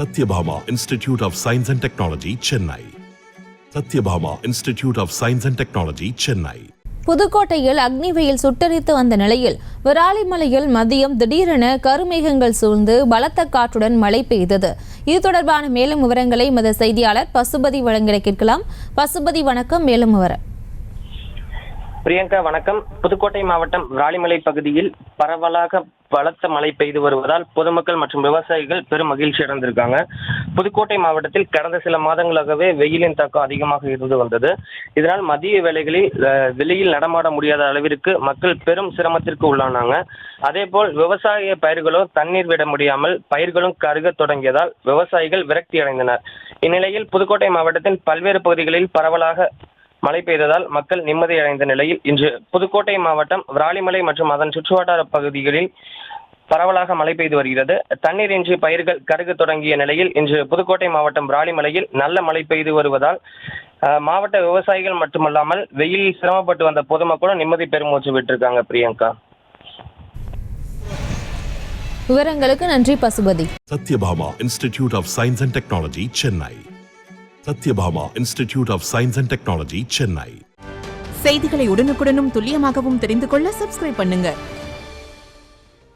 Satyabhama Institute of Science and Technology, Chennai. Satyabhama Institute of Science and Technology, Chennai. புதுக்கோட்டையில் அக்னி வெயில் சுட்டரித்து வந்த நிலையில் விராலிமலையில் மதியம் திடீரென கருமேகங்கள் சூழ்ந்து பலத்த காற்றுடன் மழை பெய்தது. இது தொடர்பான மேலும் விவரங்களை எமது செய்தியாளர் பசுபதி வழங்க கேட்கலாம். பசுபதி வணக்கம். மேலும் விவரம். பிரியங்கா வணக்கம். புதுக்கோட்டை மாவட்டம் விராலிமலை பகுதியில் பரவலாக பலத்த மழை பெய்து வருவதால் பொதுமக்கள் மற்றும் விவசாயிகள் பெரும் மகிழ்ச்சி அடைந்திருக்காங்க. புதுக்கோட்டை மாவட்டத்தில் கடந்த சில மாதங்களாகவே வெயிலின் தாக்கம் அதிகமாக இருந்து வந்தது. இதனால் மதிய வேளைகளில் வெளியில் நடமாட முடியாத அளவிற்கு மக்கள் பெரும் சிரமத்திற்கு உள்ளானாங்க. அதேபோல் விவசாய பயிர்களோ தண்ணீர் விட முடியாமல் பயிர்களும் கருக தொடங்கியதால் விவசாயிகள் விரக்தி அடைந்தனர். இந்நிலையில் புதுக்கோட்டை மாவட்டத்தின் பல்வேறு பகுதிகளில் பரவலாக மழை பெய்ததால் மக்கள் நிம்மதி அடைந்த நிலையில் இன்று புதுக்கோட்டை மாவட்டம் விராலிமலை மற்றும் அதன் சுற்றுவட்டார பகுதிகளில் பரவலாக மழை பெய்து வருகிறது. தண்ணீர் இன்றி பயிர்கள் கருக தொடங்கிய நிலையில் இன்று புதுக்கோட்டை மாவட்டம் விராலிமலையில் நல்ல மழை பெய்து வருவதால் மாவட்ட விவசாயிகள் மட்டுமல்லாமல் வெயிலில் சிரமப்பட்டு வந்த பொதுமக்களும் நிம்மதி பெருமூச்சு விட்டிருக்காங்க. பிரியங்கா, விவரங்களுக்கு நன்றி Pasupathi. Satyabhama Institute of Science and Technology, Chennai. Satyabhama Institute of Science and Technology, Chennai. செய்திகளை உடனுக்குடனும் துல்லியமாகவும் தெரிந்து கொள்ள சப்ஸ்கிரைப் பண்ணுங்க.